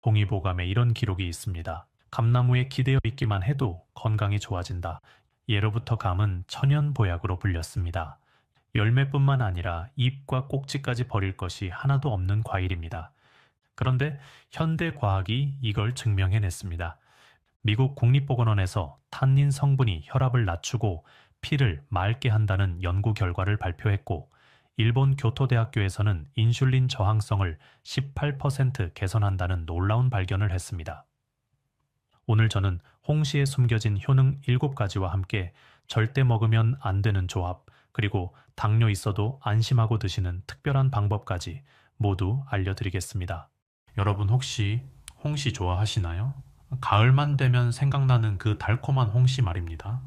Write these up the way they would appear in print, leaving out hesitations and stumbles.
동의보감에 이런 기록이 있습니다. 감나무에 기대어 있기만 해도 건강이 좋아진다. 예로부터 감은 천연보약으로 불렸습니다. 열매뿐만 아니라 잎과 꼭지까지 버릴 것이 하나도 없는 과일입니다. 그런데 현대 과학이 이걸 증명해냈습니다. 미국 국립보건원에서 탄닌 성분이 혈압을 낮추고 피를 맑게 한다는 연구 결과를 발표했고, 일본 교토대학교에서는 인슐린 저항성을 18% 개선한다는 놀라운 발견을 했습니다. 오늘 저는 홍시에 숨겨진 효능 7가지와 함께 절대 먹으면 안 되는 조합, 그리고 당뇨 있어도 안심하고 드시는 특별한 방법까지 모두 알려드리겠습니다. 여러분 혹시 홍시 좋아하시나요? 가을만 되면 생각나는 그 달콤한 홍시 말입니다.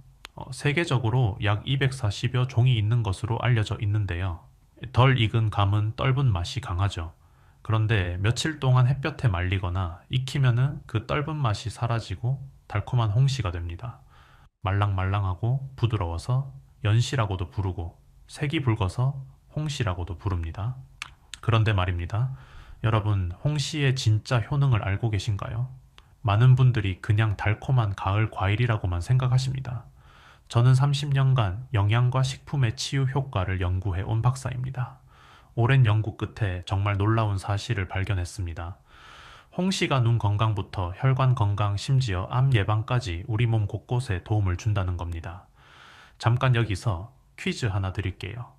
세계적으로 약 240여 종이 있는 것으로 알려져 있는데요. 덜 익은 감은 떫은 맛이 강하죠. 그런데 며칠 동안 햇볕에 말리거나 익히면은 그 떫은 맛이 사라지고 달콤한 홍시가 됩니다. 말랑말랑하고 부드러워서 연시라고도 부르고 색이 붉어서 홍시라고도 부릅니다. 그런데 말입니다. 여러분, 홍시의 진짜 효능을 알고 계신가요? 많은 분들이 그냥 달콤한 가을 과일이라고만 생각하십니다. 저는 30년간 영양과 식품의 치유 효과를 연구해 온 박사입니다. 오랜 연구 끝에 정말 놀라운 사실을 발견했습니다. 홍시가 눈 건강부터 혈관 건강, 심지어 암 예방까지 우리 몸 곳곳에 도움을 준다는 겁니다. 잠깐 여기서 퀴즈 하나 드릴게요.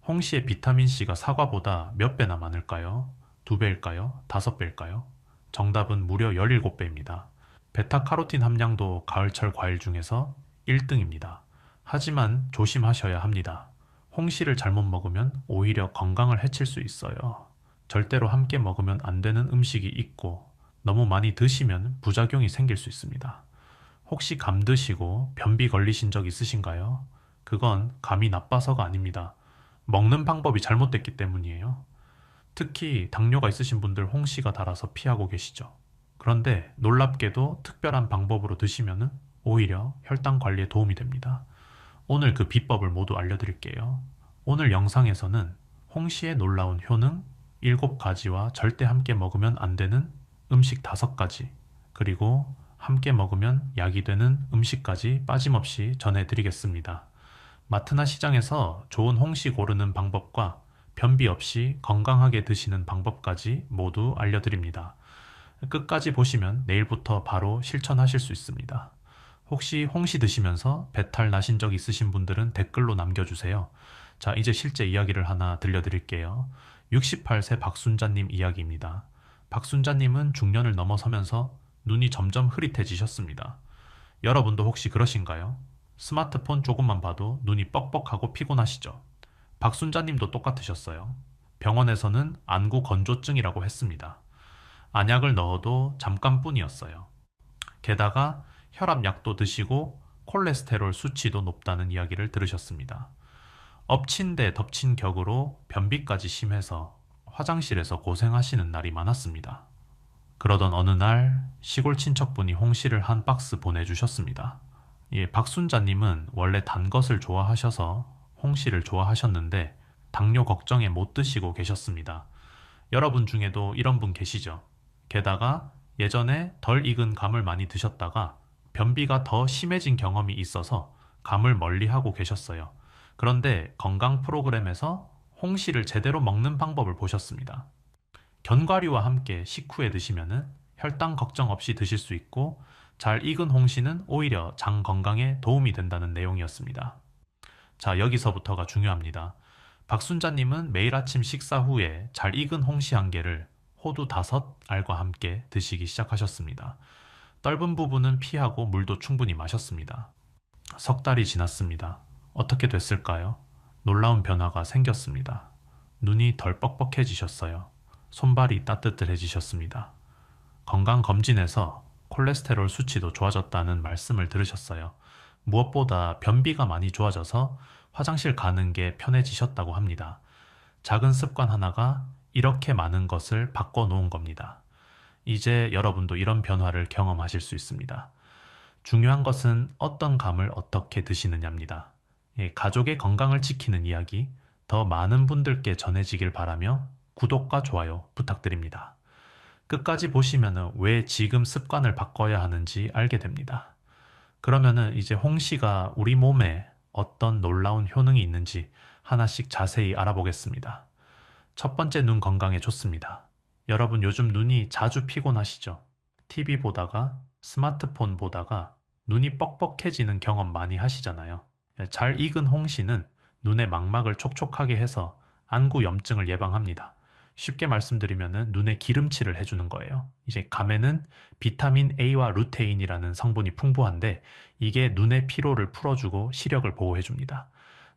홍시의 비타민C가 사과보다 몇 배나 많을까요? 2배일까요? 5배일까요? 정답은 무려 17배입니다. 베타카로틴 함량도 가을철 과일 중에서 1등입니다. 하지만 조심하셔야 합니다. 홍시를 잘못 먹으면 오히려 건강을 해칠 수 있어요. 절대로 함께 먹으면 안 되는 음식이 있고 너무 많이 드시면 부작용이 생길 수 있습니다. 혹시 감 드시고 변비 걸리신 적 있으신가요? 그건 감이 나빠서가 아닙니다. 먹는 방법이 잘못됐기 때문이에요. 특히 당뇨가 있으신 분들 홍시가 달아서 피하고 계시죠. 그런데 놀랍게도 특별한 방법으로 드시면 오히려 혈당 관리에 도움이 됩니다. 오늘 그 비법을 모두 알려드릴게요. 오늘 영상에서는 홍시의 놀라운 효능 7가지와 절대 함께 먹으면 안 되는 음식 5가지, 그리고 함께 먹으면 약이 되는 음식까지 빠짐없이 전해드리겠습니다. 마트나 시장에서 좋은 홍시 고르는 방법과 변비 없이 건강하게 드시는 방법까지 모두 알려드립니다. 끝까지 보시면 내일부터 바로 실천하실 수 있습니다. 혹시 홍시 드시면서 배탈 나신 적 있으신 분들은 댓글로 남겨주세요. 자, 이제 실제 이야기를 하나 들려드릴게요. 68세 박순자님 이야기입니다. 박순자님은 중년을 넘어서면서 눈이 점점 흐릿해지셨습니다. 여러분도 혹시 그러신가요? 스마트폰 조금만 봐도 눈이 뻑뻑하고 피곤하시죠? 박순자님도 똑같으셨어요. 병원에서는 안구 건조증이라고 했습니다. 안약을 넣어도 잠깐뿐이었어요. 게다가 혈압약도 드시고 콜레스테롤 수치도 높다는 이야기를 들으셨습니다. 엎친 데 덮친 격으로 변비까지 심해서 화장실에서 고생하시는 날이 많았습니다. 그러던 어느 날 시골 친척분이 홍시를 한 박스 보내주셨습니다. 박순자님은 원래 단 것을 좋아하셔서 홍시를 좋아하셨는데 당뇨 걱정에 못 드시고 계셨습니다. 여러분 중에도 이런 분 계시죠? 게다가 예전에 덜 익은 감을 많이 드셨다가 변비가 더 심해진 경험이 있어서 감을 멀리하고 계셨어요. 그런데 건강 프로그램에서 홍시를 제대로 먹는 방법을 보셨습니다. 견과류와 함께 식후에 드시면 혈당 걱정 없이 드실 수 있고 잘 익은 홍시는 오히려 장 건강에 도움이 된다는 내용이었습니다. 자, 여기서부터가 중요합니다. 박순자님은 매일 아침 식사 후에 잘 익은 홍시 1개를 호두 5알과 함께 드시기 시작하셨습니다. 떫은 부분은 피하고 물도 충분히 마셨습니다. 석 달이 지났습니다. 어떻게 됐을까요? 놀라운 변화가 생겼습니다. 눈이 덜 뻑뻑해지셨어요. 손발이 따뜻해지셨습니다. 건강검진에서 콜레스테롤 수치도 좋아졌다는 말씀을 들으셨어요. 무엇보다 변비가 많이 좋아져서 화장실 가는 게 편해지셨다고 합니다. 작은 습관 하나가 이렇게 많은 것을 바꿔놓은 겁니다. 이제 여러분도 이런 변화를 경험하실 수 있습니다. 중요한 것은 어떤 감을 어떻게 드시느냐입니다. 가족의 건강을 지키는 이야기 더 많은 분들께 전해지길 바라며 구독과 좋아요 부탁드립니다. 끝까지 보시면은 왜 지금 습관을 바꿔야 하는지 알게 됩니다. 그러면은 이제 홍시가 우리 몸에 어떤 놀라운 효능이 있는지 하나씩 자세히 알아보겠습니다. 첫 번째, 눈 건강에 좋습니다. 여러분 요즘 눈이 자주 피곤하시죠? TV 보다가 스마트폰 보다가 눈이 뻑뻑해지는 경험 많이 하시잖아요. 잘 익은 홍시는 눈의 망막을 촉촉하게 해서 안구 염증을 예방합니다. 쉽게 말씀드리면 눈에 기름칠을 해주는 거예요. 이제 감에는 비타민 A와 루테인이라는 성분이 풍부한데 이게 눈의 피로를 풀어주고 시력을 보호해줍니다.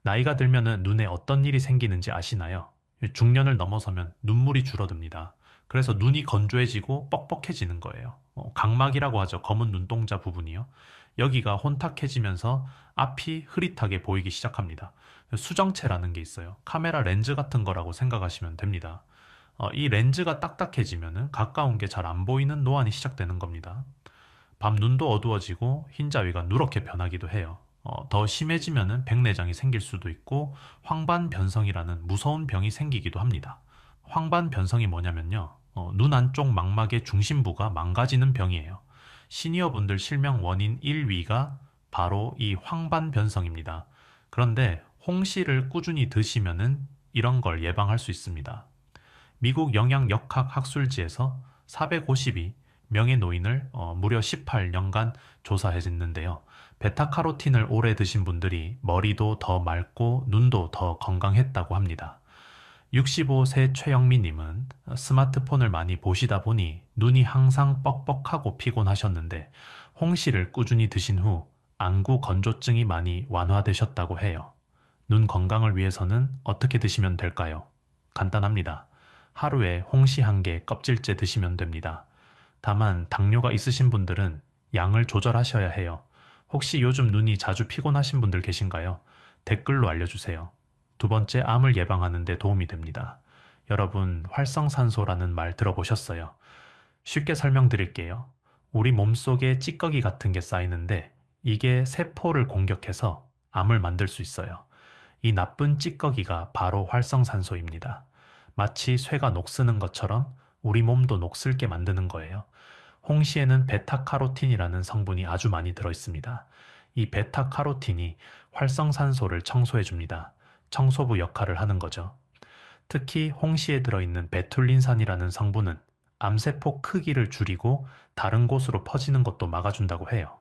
나이가 들면은 눈에 어떤 일이 생기는지 아시나요? 중년을 넘어서면 눈물이 줄어듭니다. 그래서 눈이 건조해지고 뻑뻑해지는 거예요. 각막이라고 하죠. 검은 눈동자 부분이요. 여기가 혼탁해지면서 앞이 흐릿하게 보이기 시작합니다. 수정체라는 게 있어요. 카메라 렌즈 같은 거라고 생각하시면 됩니다. 이 렌즈가 딱딱해지면 가까운 게 잘 안 보이는 노안이 시작되는 겁니다. 밤 눈도 어두워지고 흰자위가 누렇게 변하기도 해요. 더 심해지면 백내장이 생길 수도 있고 황반변성이라는 무서운 병이 생기기도 합니다. 황반변성이 뭐냐면요. 눈 안쪽 망막의 중심부가 망가지는 병이에요. 시니어분들 실명 원인 1위가 바로 이 황반변성입니다. 그런데 홍시를 꾸준히 드시면은 이런 걸 예방할 수 있습니다. 미국 영양역학 학술지에서 450이 명예 노인을 무려 18년간 조사했는데요. 베타카로틴을 오래 드신 분들이 머리도 더 맑고 눈도 더 건강했다고 합니다. 65세 최영미님은 스마트폰을 많이 보시다 보니 눈이 항상 뻑뻑하고 피곤하셨는데 홍시를 꾸준히 드신 후 안구 건조증이 많이 완화되셨다고 해요. 눈 건강을 위해서는 어떻게 드시면 될까요? 간단합니다. 하루에 홍시 1개 껍질째 드시면 됩니다. 다만 당뇨가 있으신 분들은 양을 조절하셔야 해요. 혹시 요즘 눈이 자주 피곤하신 분들 계신가요? 댓글로 알려주세요. 두 번째, 암을 예방하는 데 도움이 됩니다. 여러분, 활성산소라는 말 들어보셨어요? 쉽게 설명드릴게요. 우리 몸속에 찌꺼기 같은 게 쌓이는데 이게 세포를 공격해서 암을 만들 수 있어요. 이 나쁜 찌꺼기가 바로 활성산소입니다. 마치 쇠가 녹쓰는 것처럼 우리 몸도 녹슬게 만드는 거예요. 홍시에는 베타카로틴이라는 성분이 아주 많이 들어있습니다. 이 베타카로틴이 활성산소를 청소해줍니다. 청소부 역할을 하는 거죠. 특히 홍시에 들어있는 베툴린산이라는 성분은 암세포 크기를 줄이고 다른 곳으로 퍼지는 것도 막아준다고 해요.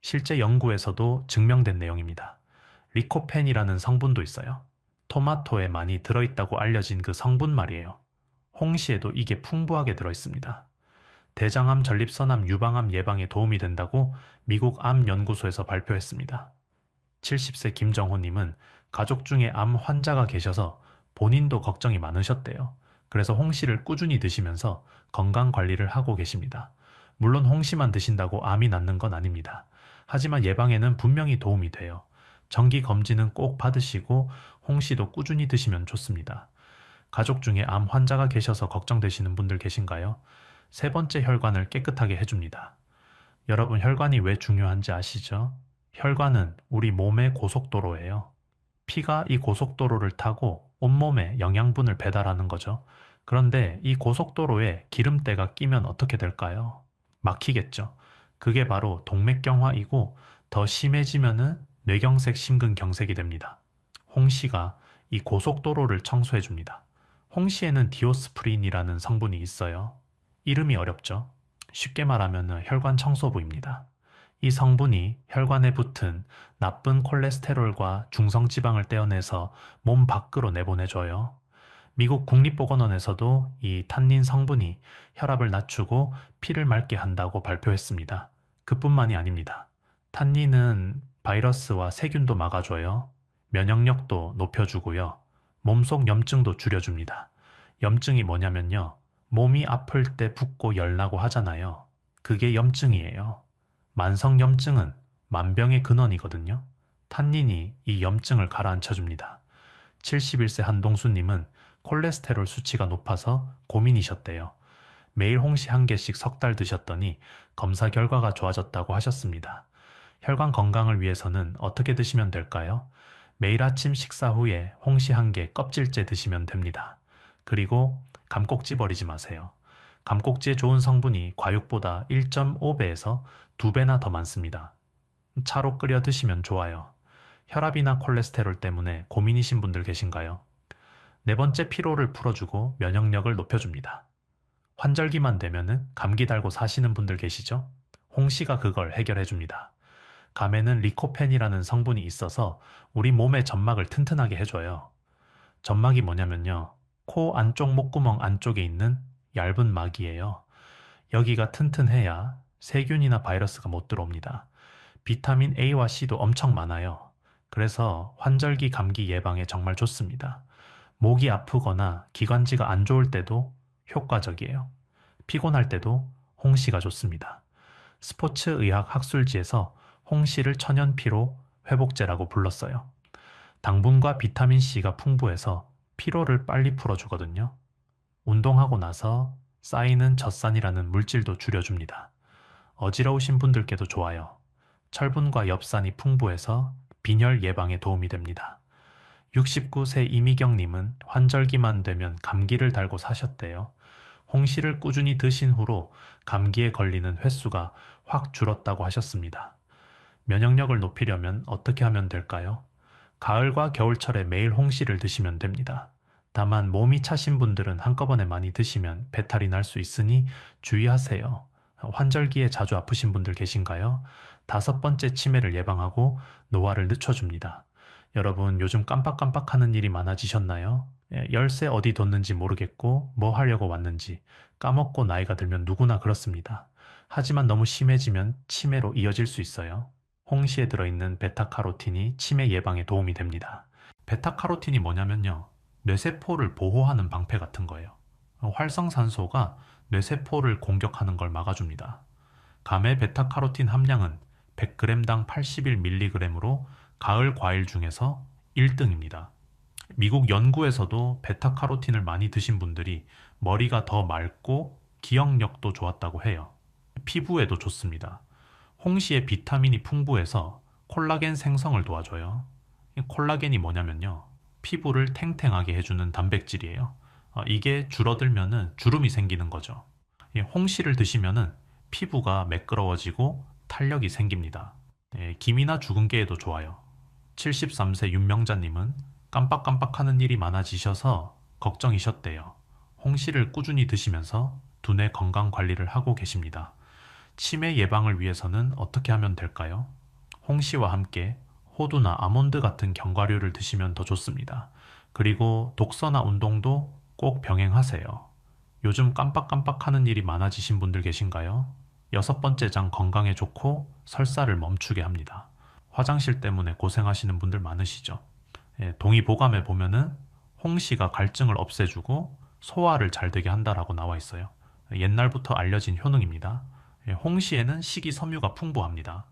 실제 연구에서도 증명된 내용입니다. 리코펜이라는 성분도 있어요. 토마토에 많이 들어있다고 알려진 그 성분 말이에요. 홍시에도 이게 풍부하게 들어있습니다. 대장암, 전립선암, 유방암 예방에 도움이 된다고 미국 암연구소에서 발표했습니다. 70세 김정호님은 가족 중에 암 환자가 계셔서 본인도 걱정이 많으셨대요. 그래서 홍시를 꾸준히 드시면서 건강 관리를 하고 계십니다. 물론 홍시만 드신다고 암이 낫는 건 아닙니다. 하지만 예방에는 분명히 도움이 돼요. 정기 검진은 꼭 받으시고 홍시도 꾸준히 드시면 좋습니다. 가족 중에 암 환자가 계셔서 걱정되시는 분들 계신가요? 세 번째, 혈관을 깨끗하게 해줍니다. 여러분, 혈관이 왜 중요한지 아시죠? 혈관은 우리 몸의 고속도로예요. 피가 이 고속도로를 타고 온몸에 영양분을 배달하는 거죠. 그런데 이 고속도로에 기름때가 끼면 어떻게 될까요? 막히겠죠. 그게 바로 동맥경화이고 더 심해지면은 뇌경색, 심근경색이 됩니다. 홍시가 이 고속도로를 청소해 줍니다. 홍시에는 디오스프린이라는 성분이 있어요. 이름이 어렵죠? 쉽게 말하면 혈관 청소부입니다. 이 성분이 혈관에 붙은 나쁜 콜레스테롤과 중성지방을 떼어내서 몸 밖으로 내보내줘요. 미국 국립보건원에서도 이 탄닌 성분이 혈압을 낮추고 피를 맑게 한다고 발표했습니다. 그뿐만이 아닙니다. 탄닌은 바이러스와 세균도 막아줘요. 면역력도 높여주고요. 몸속 염증도 줄여줍니다. 염증이 뭐냐면요. 몸이 아플 때 붓고 열나고 하잖아요. 그게 염증이에요. 만성염증은 만병의 근원이거든요. 탄닌이 이 염증을 가라앉혀줍니다. 71세 한동수님은 콜레스테롤 수치가 높아서 고민이셨대요. 매일 홍시 1개씩 석 달 드셨더니 검사 결과가 좋아졌다고 하셨습니다. 혈관 건강을 위해서는 어떻게 드시면 될까요? 매일 아침 식사 후에 홍시 1개 껍질째 드시면 됩니다. 그리고 감꼭지 버리지 마세요. 감꼭지에 좋은 성분이 과육보다 1.5배에서 2배나 더 많습니다. 차로 끓여 드시면 좋아요. 혈압이나 콜레스테롤 때문에 고민이신 분들 계신가요? 네 번째, 피로를 풀어주고 면역력을 높여줍니다. 환절기만 되면은 감기 달고 사시는 분들 계시죠? 홍시가 그걸 해결해줍니다. 감에는 리코펜이라는 성분이 있어서 우리 몸의 점막을 튼튼하게 해줘요. 점막이 뭐냐면요, 코 안쪽 목구멍 안쪽에 있는 얇은 막이에요. 여기가 튼튼해야 세균이나 바이러스가 못 들어옵니다. 비타민 A와 C도 엄청 많아요. 그래서 환절기 감기 예방에 정말 좋습니다. 목이 아프거나 기관지가 안 좋을 때도 효과적이에요. 피곤할 때도 홍시가 좋습니다. 스포츠의학 학술지에서 홍시를 천연피로 회복제라고 불렀어요. 당분과 비타민C가 풍부해서 피로를 빨리 풀어주거든요. 운동하고 나서 쌓이는 젖산이라는 물질도 줄여줍니다. 어지러우신 분들께도 좋아요. 철분과 엽산이 풍부해서 빈혈 예방에 도움이 됩니다. 69세 이미경님은 환절기만 되면 감기를 달고 사셨대요. 홍시를 꾸준히 드신 후로 감기에 걸리는 횟수가 확 줄었다고 하셨습니다. 면역력을 높이려면 어떻게 하면 될까요? 가을과 겨울철에 매일 홍시를 드시면 됩니다. 다만 몸이 차신 분들은 한꺼번에 많이 드시면 배탈이 날 수 있으니 주의하세요. 환절기에 자주 아프신 분들 계신가요? 5번째, 치매를 예방하고 노화를 늦춰줍니다. 여러분, 요즘 깜빡깜빡하는 일이 많아지셨나요? 열쇠 어디 뒀는지 모르겠고 뭐 하려고 왔는지 까먹고 나이가 들면 누구나 그렇습니다. 하지만 너무 심해지면 치매로 이어질 수 있어요. 홍시에 들어있는 베타카로틴이 치매 예방에 도움이 됩니다. 베타카로틴이 뭐냐면요, 뇌세포를 보호하는 방패 같은 거예요. 활성산소가 뇌세포를 공격하는 걸 막아줍니다. 감의 베타카로틴 함량은 100g당 81mg으로 가을 과일 중에서 1등입니다. 미국 연구에서도 베타카로틴을 많이 드신 분들이 머리가 더 맑고 기억력도 좋았다고 해요. 피부에도 좋습니다. 홍시에 비타민이 풍부해서 콜라겐 생성을 도와줘요. 콜라겐이 뭐냐면요, 피부를 탱탱하게 해주는 단백질이에요. 이게 줄어들면은 주름이 생기는 거죠. 홍시를 드시면은 피부가 매끄러워지고 탄력이 생깁니다. 기미나 주근깨에도 좋아요. 73세 윤명자님은 깜빡깜빡하는 일이 많아지셔서 걱정이셨대요. 홍시를 꾸준히 드시면서 두뇌 건강 관리를 하고 계십니다. 치매 예방을 위해서는 어떻게 하면 될까요? 홍시와 함께 호두나 아몬드 같은 견과류를 드시면 더 좋습니다. 그리고 독서나 운동도 꼭 병행하세요. 요즘 깜빡깜빡하는 일이 많아지신 분들 계신가요? 6번째 장, 건강에 좋고 설사를 멈추게 합니다. 화장실 때문에 고생하시는 분들 많으시죠? 동의보감에 보면은 홍시가 갈증을 없애주고 소화를 잘 되게 한다라고 나와 있어요. 옛날부터 알려진 효능입니다. 홍시에는 식이섬유가 풍부합니다.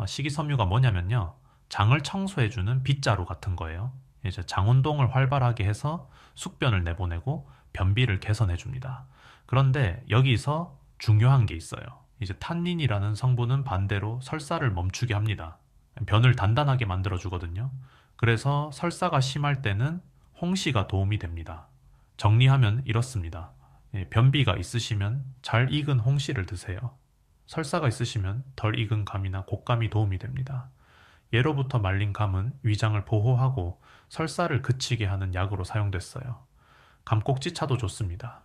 식이섬유가 뭐냐면요, 장을 청소해주는 빗자루 같은 거예요. 이제 장운동을 활발하게 해서 숙변을 내보내고 변비를 개선해줍니다. 그런데 여기서 중요한 게 있어요. 이제 탄닌이라는 성분은 반대로 설사를 멈추게 합니다. 변을 단단하게 만들어주거든요. 그래서 설사가 심할 때는 홍시가 도움이 됩니다. 정리하면 이렇습니다. 변비가 있으시면 잘 익은 홍시를 드세요. 설사가 있으시면 덜 익은 감이나 곶감이 도움이 됩니다. 예로부터 말린 감은 위장을 보호하고 설사를 그치게 하는 약으로 사용됐어요. 감꼭지차도 좋습니다.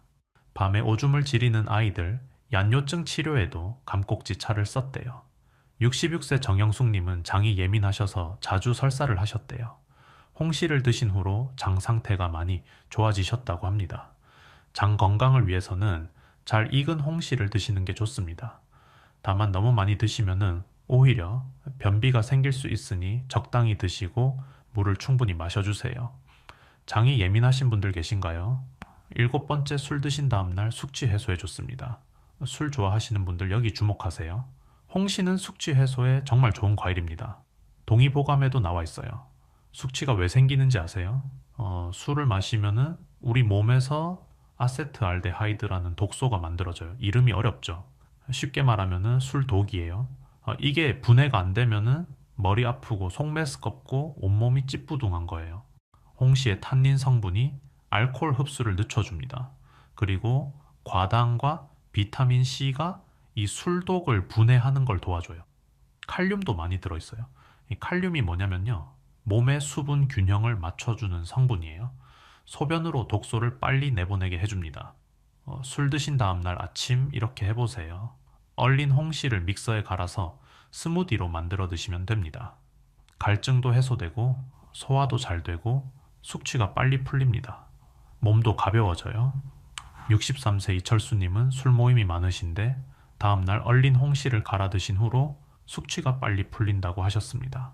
밤에 오줌을 지리는 아이들, 얀뇨증 치료에도 감꼭지차를 썼대요. 66세 정영숙님은 장이 예민하셔서 자주 설사를 하셨대요. 홍시를 드신 후로 장 상태가 많이 좋아지셨다고 합니다. 장 건강을 위해서는 잘 익은 홍시를 드시는 게 좋습니다. 다만 너무 많이 드시면은 오히려 변비가 생길 수 있으니 적당히 드시고 물을 충분히 마셔주세요. 장이 예민하신 분들 계신가요? 7번째, 술 드신 다음날 숙취 해소에 좋습니다. 술 좋아하시는 분들 여기 주목하세요. 홍시는 숙취 해소에 정말 좋은 과일입니다. 동의보감에도 나와 있어요. 숙취가 왜 생기는지 아세요? 술을 마시면은 우리 몸에서 아세트알데하이드라는 독소가 만들어져요. 이름이 어렵죠. 쉽게 말하면은 술독이에요. 이게 분해가 안 되면은 머리 아프고 속메스껍고 온몸이 찌뿌둥한 거예요. 홍시의 탄닌 성분이 알코올 흡수를 늦춰줍니다. 그리고 과당과 비타민 C가 이 술독을 분해하는 걸 도와줘요. 칼륨도 많이 들어있어요. 이 칼륨이 뭐냐면요. 몸의 수분 균형을 맞춰주는 성분이에요. 소변으로 독소를 빨리 내보내게 해줍니다. 술 드신 다음날 아침 이렇게 해보세요. 얼린 홍시를 믹서에 갈아서 스무디로 만들어 드시면 됩니다. 갈증도 해소되고 소화도 잘 되고 숙취가 빨리 풀립니다. 몸도 가벼워져요. 63세 이철수님은 술 모임이 많으신데 다음날 얼린 홍시를 갈아 드신 후로 숙취가 빨리 풀린다고 하셨습니다.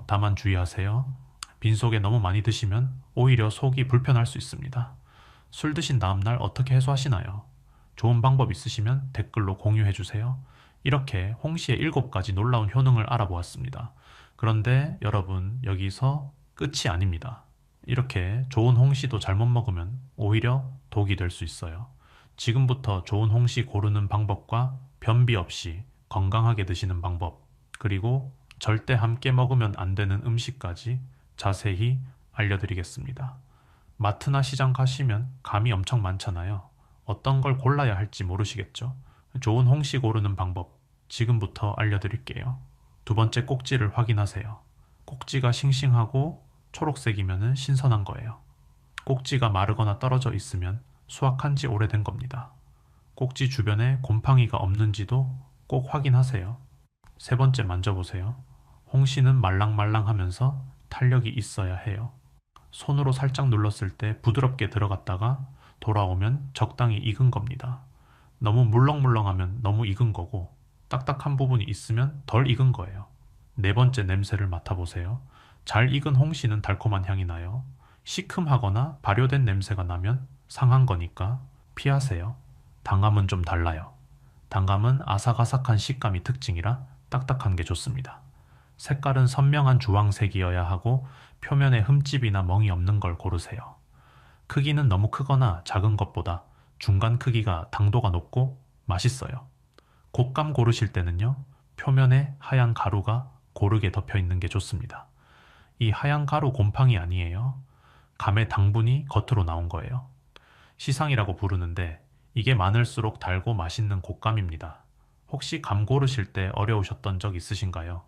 다만 주의하세요. 빈속에 너무 많이 드시면 오히려 속이 불편할 수 있습니다. 술 드신 다음날 어떻게 해소하시나요? 좋은 방법 있으시면 댓글로 공유해주세요. 이렇게 홍시의 7가지 놀라운 효능을 알아보았습니다. 그런데 여러분, 여기서 끝이 아닙니다. 이렇게 좋은 홍시도 잘못 먹으면 오히려 독이 될 수 있어요. 지금부터 좋은 홍시 고르는 방법과 변비 없이 건강하게 드시는 방법, 그리고 절대 함께 먹으면 안 되는 음식까지 자세히 알려드리겠습니다. 마트나 시장 가시면 감이 엄청 많잖아요. 어떤 걸 골라야 할지 모르시겠죠? 좋은 홍시 고르는 방법 지금부터 알려드릴게요. 두 번째 꼭지를 확인하세요. 꼭지가 싱싱하고 초록색이면 신선한 거예요. 꼭지가 마르거나 떨어져 있으면 수확한 지 오래된 겁니다. 꼭지 주변에 곰팡이가 없는지도 꼭 확인하세요. 세 번째 만져보세요. 홍시는 말랑말랑하면서 탄력이 있어야 해요. 손으로 살짝 눌렀을 때 부드럽게 들어갔다가 돌아오면 적당히 익은 겁니다. 너무 물렁물렁하면 너무 익은 거고 딱딱한 부분이 있으면 덜 익은 거예요. 네 번째 냄새를 맡아보세요. 잘 익은 홍시는 달콤한 향이 나요. 시큼하거나 발효된 냄새가 나면 상한 거니까 피하세요. 단감은 좀 달라요. 단감은 아삭아삭한 식감이 특징이라 딱딱한 게 좋습니다. 색깔은 선명한 주황색이어야 하고 표면에 흠집이나 멍이 없는 걸 고르세요. 크기는 너무 크거나 작은 것보다 중간 크기가 당도가 높고 맛있어요. 곶감 고르실 때는요, 표면에 하얀 가루가 고르게 덮여 있는 게 좋습니다. 이 하얀 가루 곰팡이 아니에요. 감의 당분이 겉으로 나온 거예요. 시상이라고 부르는데 이게 많을수록 달고 맛있는 곶감입니다. 혹시 감 고르실 때 어려우셨던 적 있으신가요?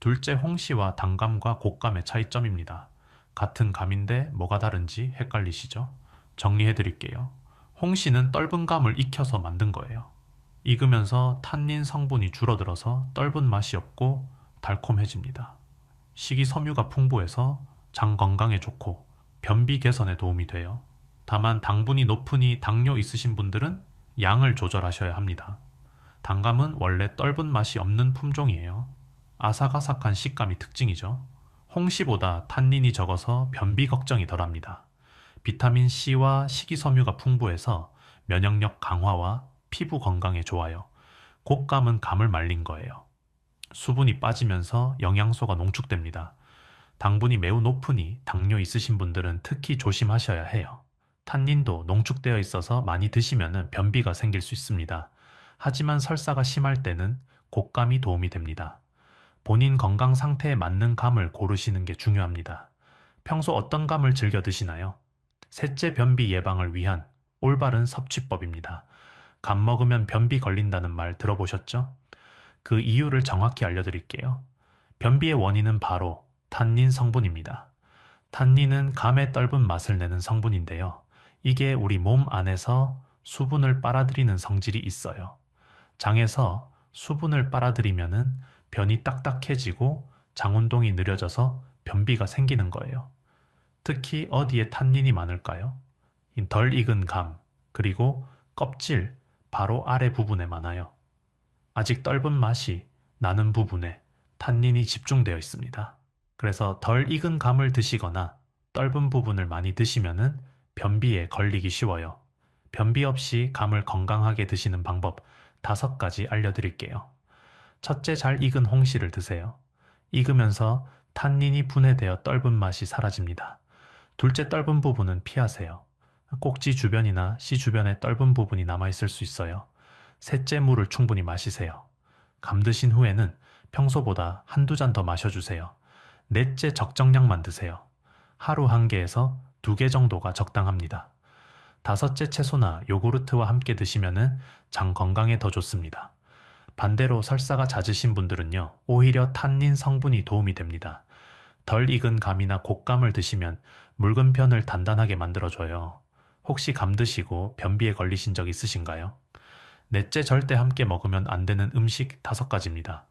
둘째 홍시와 단감과 곶감의 차이점입니다. 같은 감인데 뭐가 다른지 헷갈리시죠? 정리해 드릴게요. 홍시는 떫은 감을 익혀서 만든 거예요. 익으면서 탄닌 성분이 줄어들어서 떫은 맛이 없고 달콤해집니다. 식이섬유가 풍부해서 장 건강에 좋고 변비 개선에 도움이 돼요. 다만 당분이 높으니 당뇨 있으신 분들은 양을 조절하셔야 합니다. 단감은 원래 떫은 맛이 없는 품종이에요. 아삭아삭한 식감이 특징이죠. 홍시보다 탄닌이 적어서 변비 걱정이 덜합니다. 비타민 C와 식이섬유가 풍부해서 면역력 강화와 피부 건강에 좋아요. 곶감은 감을 말린 거예요. 수분이 빠지면서 영양소가 농축됩니다. 당분이 매우 높으니 당뇨 있으신 분들은 특히 조심하셔야 해요. 탄닌도 농축되어 있어서 많이 드시면 변비가 생길 수 있습니다. 하지만 설사가 심할 때는 곶감이 도움이 됩니다. 본인 건강 상태에 맞는 감을 고르시는 게 중요합니다. 평소 어떤 감을 즐겨 드시나요? 셋째 변비 예방을 위한 올바른 섭취법입니다. 감 먹으면 변비 걸린다는 말 들어보셨죠? 그 이유를 정확히 알려드릴게요. 변비의 원인은 바로 탄닌 성분입니다. 탄닌은 감의 떫은 맛을 내는 성분인데요. 이게 우리 몸 안에서 수분을 빨아들이는 성질이 있어요. 장에서 수분을 빨아들이면은 변이 딱딱해지고 장 운동이 느려져서 변비가 생기는 거예요. 특히 어디에 탄닌이 많을까요? 덜 익은 감, 그리고 껍질 바로 아래 부분에 많아요. 아직 떫은 맛이 나는 부분에 탄닌이 집중되어 있습니다. 그래서 덜 익은 감을 드시거나 떫은 부분을 많이 드시면은 변비에 걸리기 쉬워요. 변비 없이 감을 건강하게 드시는 방법 5가지 알려드릴게요. 첫째, 잘 익은 홍시를 드세요. 익으면서 탄닌이 분해되어 떫은 맛이 사라집니다. 둘째, 떫은 부분은 피하세요. 꼭지 주변이나 씨 주변에 떫은 부분이 남아있을 수 있어요. 셋째, 물을 충분히 마시세요. 감 드신 후에는 평소보다 한두 잔 더 마셔주세요. 넷째, 적정량만 드세요. 하루 1개에서 2개 정도가 적당합니다. 다섯째, 채소나 요구르트와 함께 드시면은 장 건강에 더 좋습니다. 반대로 설사가 잦으신 분들은요, 오히려 탄닌 성분이 도움이 됩니다. 덜 익은 감이나 곶감을 드시면 묽은 편을 단단하게 만들어줘요. 혹시 감 드시고 변비에 걸리신 적 있으신가요? 넷째, 절대 함께 먹으면 안 되는 음식 5가지입니다.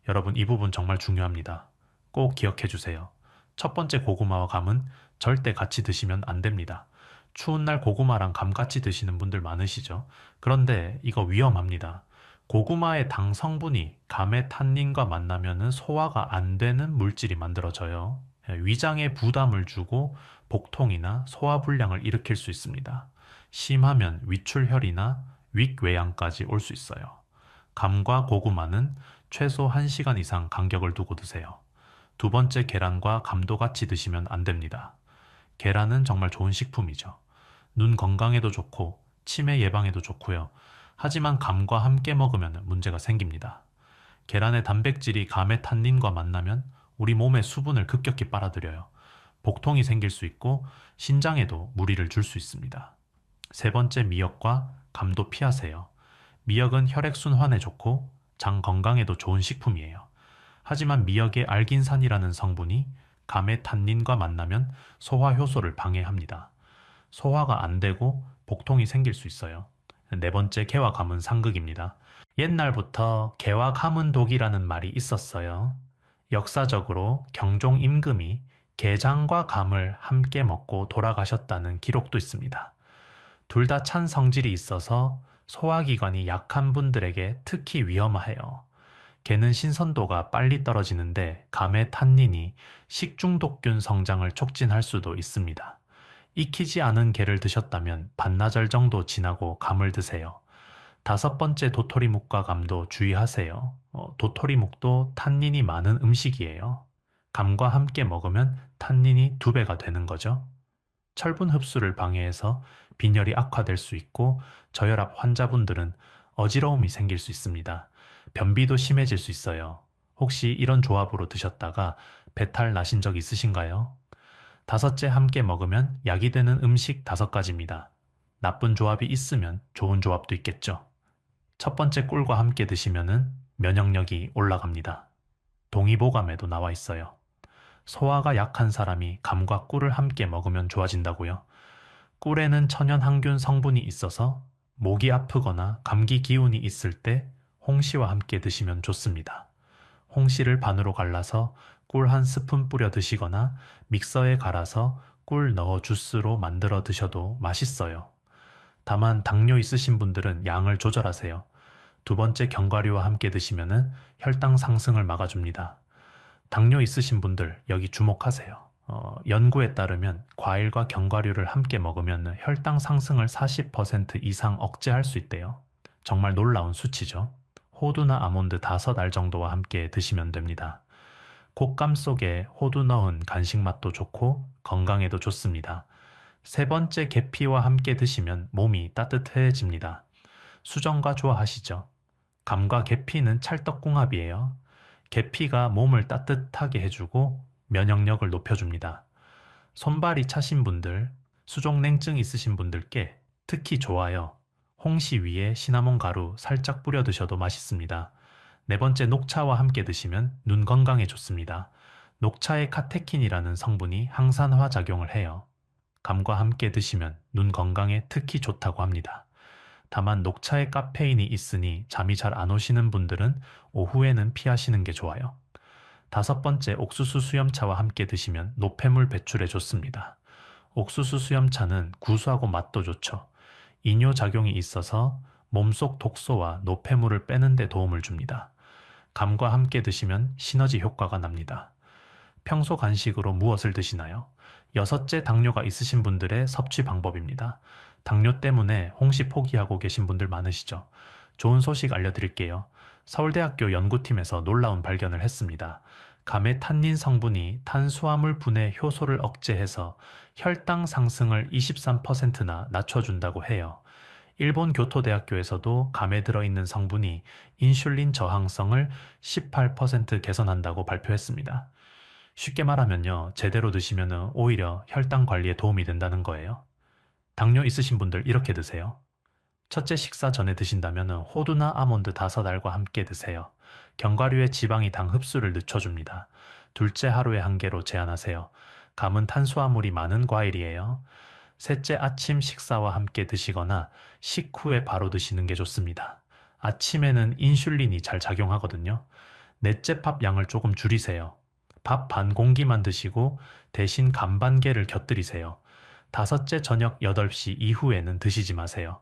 여러분, 이 부분 정말 중요합니다. 꼭 기억해 주세요. 첫 번째, 고구마와 감은 절대 같이 드시면 안 됩니다. 추운 날 고구마랑 감 같이 드시는 분들 많으시죠? 그런데 이거 위험합니다. 고구마의 당 성분이 감의 탄닌과 만나면 소화가 안 되는 물질이 만들어져요. 위장에 부담을 주고 복통이나 소화불량을 일으킬 수 있습니다. 심하면 위출혈이나 윅외양까지 올 수 있어요. 감과 고구마는 최소 1시간 이상 간격을 두고 드세요. 두 번째, 계란과 감도 같이 드시면 안 됩니다. 계란은 정말 좋은 식품이죠. 눈 건강에도 좋고 치매 예방에도 좋고요. 하지만 감과 함께 먹으면 문제가 생깁니다. 계란의 단백질이 감의 탄닌과 만나면 우리 몸의 수분을 급격히 빨아들여요. 복통이 생길 수 있고 신장에도 무리를 줄 수 있습니다. 세 번째, 미역과 감도 피하세요. 미역은 혈액순환에 좋고 장 건강에도 좋은 식품이에요. 하지만 미역의 알긴산이라는 성분이 감의 탄닌과 만나면 소화 효소를 방해합니다. 소화가 안 되고 복통이 생길 수 있어요. 네 번째, 게와 감은 상극입니다. 옛날부터 게와 감은 독이라는 말이 있었어요. 역사적으로 경종 임금이 게장과 감을 함께 먹고 돌아가셨다는 기록도 있습니다. 둘 다 찬 성질이 있어서 소화기관이 약한 분들에게 특히 위험해요. 게는 신선도가 빨리 떨어지는데 감의 탄닌이 식중독균 성장을 촉진할 수도 있습니다. 익히지 않은 게를 드셨다면 반나절 정도 지나고 감을 드세요. 다섯 번째, 도토리묵과 감도 주의하세요. 도토리묵도 탄닌이 많은 음식이에요. 감과 함께 먹으면 탄닌이 2배가 되는 거죠. 철분 흡수를 방해해서 빈혈이 악화될 수 있고 저혈압 환자분들은 어지러움이 생길 수 있습니다. 변비도 심해질 수 있어요. 혹시 이런 조합으로 드셨다가 배탈 나신 적 있으신가요? 다섯째, 함께 먹으면 약이 되는 음식 5가지입니다. 나쁜 조합이 있으면 좋은 조합도 있겠죠. 첫 번째, 꿀과 함께 드시면 면역력이 올라갑니다. 동의보감에도 나와 있어요. 소화가 약한 사람이 감과 꿀을 함께 먹으면 좋아진다고요. 꿀에는 천연 항균 성분이 있어서 목이 아프거나 감기 기운이 있을 때 홍시와 함께 드시면 좋습니다. 홍시를 반으로 갈라서 꿀 1스푼 뿌려 드시거나 믹서에 갈아서 꿀 넣어 주스로 만들어 드셔도 맛있어요. 다만 당뇨 있으신 분들은 양을 조절하세요. 두 번째, 견과류와 함께 드시면 혈당 상승을 막아줍니다. 당뇨 있으신 분들 여기 주목하세요. 연구에 따르면 과일과 견과류를 함께 먹으면 혈당 상승을 40% 이상 억제할 수 있대요. 정말 놀라운 수치죠. 호두나 아몬드 5알 정도와 함께 드시면 됩니다. 곶감 속에 호두 넣은 간식 맛도 좋고 건강에도 좋습니다. 세 번째, 계피와 함께 드시면 몸이 따뜻해집니다. 수정과 좋아하시죠? 감과 계피는 찰떡궁합이에요. 계피가 몸을 따뜻하게 해주고 면역력을 높여줍니다. 손발이 차신 분들, 수족냉증 있으신 분들께 특히 좋아요. 홍시 위에 시나몬 가루 살짝 뿌려 드셔도 맛있습니다. 네 번째, 녹차와 함께 드시면 눈 건강에 좋습니다. 녹차의 카테킨이라는 성분이 항산화 작용을 해요. 감과 함께 드시면 눈 건강에 특히 좋다고 합니다. 다만 녹차에 카페인이 있으니 잠이 잘 안 오시는 분들은 오후에는 피하시는 게 좋아요. 다섯 번째, 옥수수 수염차와 함께 드시면 노폐물 배출에 좋습니다. 옥수수 수염차는 구수하고 맛도 좋죠. 이뇨작용이 있어서 몸속 독소와 노폐물을 빼는 데 도움을 줍니다. 감과 함께 드시면 시너지 효과가 납니다. 평소 간식으로 무엇을 드시나요? 여섯째, 당뇨가 있으신 분들의 섭취 방법입니다. 당뇨 때문에 홍시 포기하고 계신 분들 많으시죠? 좋은 소식 알려드릴게요. 서울대학교 연구팀에서 놀라운 발견을 했습니다. 감의 탄닌 성분이 탄수화물 분해 효소를 억제해서 혈당 상승을 23%나 낮춰준다고 해요. 일본 교토대학교에서도 감에 들어있는 성분이 인슐린 저항성을 18% 개선한다고 발표했습니다. 쉽게 말하면요, 제대로 드시면 오히려 혈당 관리에 도움이 된다는 거예요. 당뇨 있으신 분들 이렇게 드세요. 첫째 식사 전에 드신다면 호두나 아몬드 5알과 함께 드세요. 견과류의 지방이 당 흡수를 늦춰줍니다. 둘째 하루에 한 개로 제한하세요. 감은 탄수화물이 많은 과일이에요. 셋째 아침 식사와 함께 드시거나 식후에 바로 드시는 게 좋습니다. 아침에는 인슐린이 잘 작용하거든요. 넷째 밥 양을 조금 줄이세요. 밥 반 공기만 드시고 대신 간 1개를 곁들이세요. 다섯째 저녁 8시 이후에는 드시지 마세요.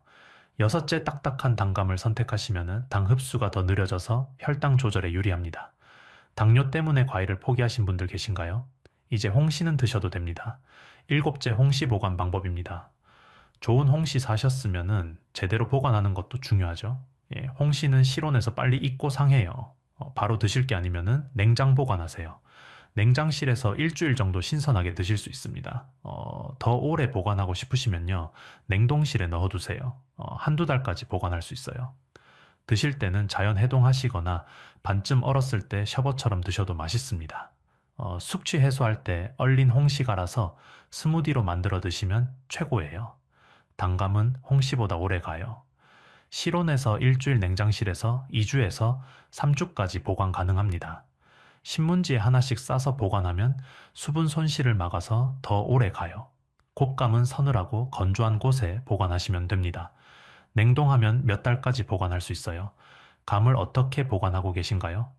여섯째 딱딱한 단감을 선택하시면 당 흡수가 더 느려져서 혈당 조절에 유리합니다. 당뇨 때문에 과일을 포기하신 분들 계신가요? 이제 홍시는 드셔도 됩니다. 일곱째 홍시 보관 방법입니다. 좋은 홍시 사셨으면 제대로 보관하는 것도 중요하죠. 예, 홍시는 실온에서 빨리 익고 상해요. 바로 드실 게 아니면 냉장 보관하세요. 냉장실에서 일주일 정도 신선하게 드실 수 있습니다. 더 오래 보관하고 싶으시면요. 냉동실에 넣어두세요. 한두 달까지 보관할 수 있어요. 드실 때는 자연 해동하시거나 반쯤 얼었을 때 셔버처럼 드셔도 맛있습니다. 숙취 해소할 때 얼린 홍시 갈아서 스무디로 만들어 드시면 최고예요. 단감은 홍시보다 오래 가요. 실온에서 일주일 냉장실에서 2주에서 3주까지 보관 가능합니다. 신문지에 하나씩 싸서 보관하면 수분 손실을 막아서 더 오래 가요. 곶감은 서늘하고 건조한 곳에 보관하시면 됩니다. 냉동하면 몇 달까지 보관할 수 있어요. 감을 어떻게 보관하고 계신가요?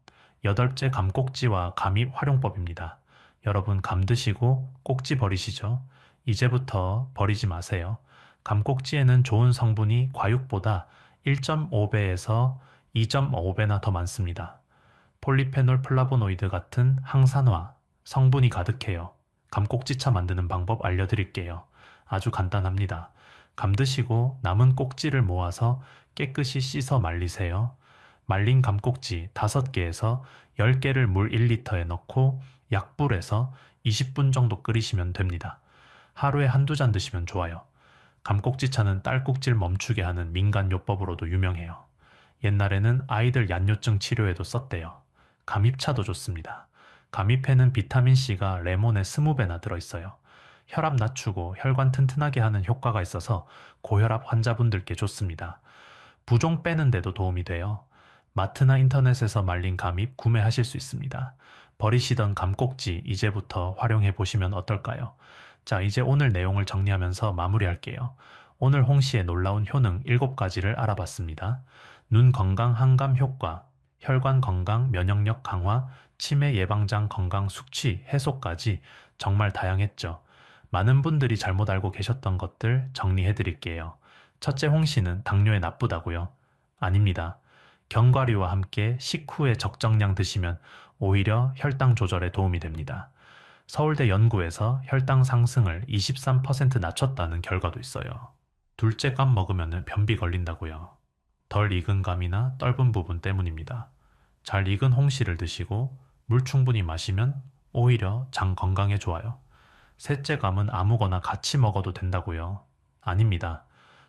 여덟째 감꼭지와 감입 활용법입니다. 여러분 감 드시고 꼭지 버리시죠? 이제부터 버리지 마세요. 감꼭지에는 좋은 성분이 과육보다 1.5배에서 2.5배나 더 많습니다. 폴리페놀 플라보노이드 같은 항산화, 성분이 가득해요. 감꼭지차 만드는 방법 알려드릴게요. 아주 간단합니다. 감 드시고 남은 꼭지를 모아서 깨끗이 씻어 말리세요. 말린 감꼭지 5개에서 10개를 물 1리터에 넣고 약불에서 20분 정도 끓이시면 됩니다. 하루에 한두 잔 드시면 좋아요. 감꼭지차는 딸꾹질 멈추게 하는 민간요법으로도 유명해요. 옛날에는 아이들 얀뇨증 치료에도 썼대요. 감입차도 좋습니다. 감입에는 비타민C가 레몬의 20배나 들어있어요. 혈압 낮추고 혈관 튼튼하게 하는 효과가 있어서 고혈압 환자분들께 좋습니다. 부종 빼는 데도 도움이 돼요. 마트나 인터넷에서 말린 감입 구매하실 수 있습니다. 버리시던 감꼭지 이제부터 활용해 보시면 어떨까요? 자, 이제 오늘 내용을 정리하면서 마무리할게요. 오늘 홍시의 놀라운 효능 7가지를 알아봤습니다. 눈 건강 항감 효과, 혈관 건강, 면역력 강화, 치매 예방장 건강 숙취 해소까지 정말 다양했죠. 많은 분들이 잘못 알고 계셨던 것들 정리해 드릴게요. 첫째, 홍시는 당뇨에 나쁘다고요? 아닙니다. 견과류와 함께 식후에 적정량 드시면 오히려 혈당 조절에 도움이 됩니다. 서울대 연구에서 혈당 상승을 23% 낮췄다는 결과도 있어요. 둘째, 감 먹으면 변비 걸린다고요? 덜 익은 감이나 떫은 부분 때문입니다. 잘 익은 홍시를 드시고 물 충분히 마시면 오히려 장 건강에 좋아요. 셋째, 감은 아무거나 같이 먹어도 된다고요? 아닙니다.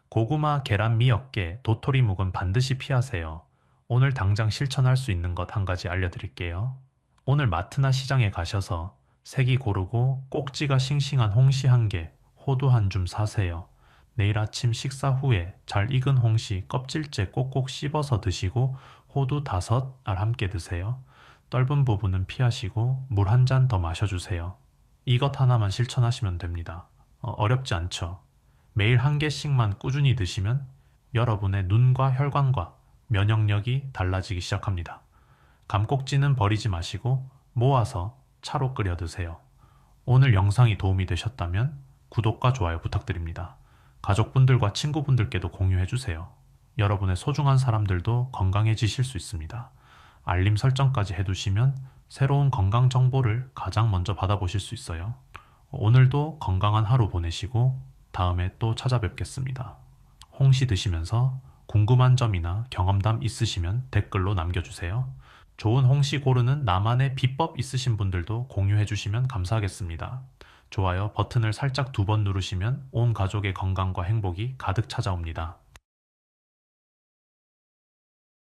고구마, 계란, 미역개, 도토리묵은 반드시 피하세요. 오늘 당장 실천할 수 있는 것 한 가지 알려드릴게요. 오늘 마트나 시장에 가셔서 색이 고르고 꼭지가 싱싱한 홍시 1개, 호두 한 줌 사세요. 내일 아침 식사 후에 잘 익은 홍시 껍질째 꼭꼭 씹어서 드시고 호두 5알 함께 드세요. 떫은 부분은 피하시고 물 한 잔 더 마셔주세요. 이것 하나만 실천하시면 됩니다. 어렵지 않죠? 매일 1개씩만 꾸준히 드시면 여러분의 눈과 혈관과 면역력이 달라지기 시작합니다. 감꼭지는 버리지 마시고 모아서 차로 끓여 드세요. 오늘 영상이 도움이 되셨다면 구독과 좋아요 부탁드립니다. 가족분들과 친구분들께도 공유해주세요. 여러분의 소중한 사람들도 건강해지실 수 있습니다. 알림 설정까지 해두시면 새로운 건강 정보를 가장 먼저 받아보실 수 있어요. 오늘도 건강한 하루 보내시고 다음에 또 찾아뵙겠습니다. 홍시 드시면서 궁금한 점이나 경험담 있으시면 댓글로 남겨주세요. 좋은 홍시 고르는 나만의 비법 있으신 분들도 공유해주시면 감사하겠습니다. 좋아요 버튼을 살짝 2번 누르시면 온 가족의 건강과 행복이 가득 찾아옵니다.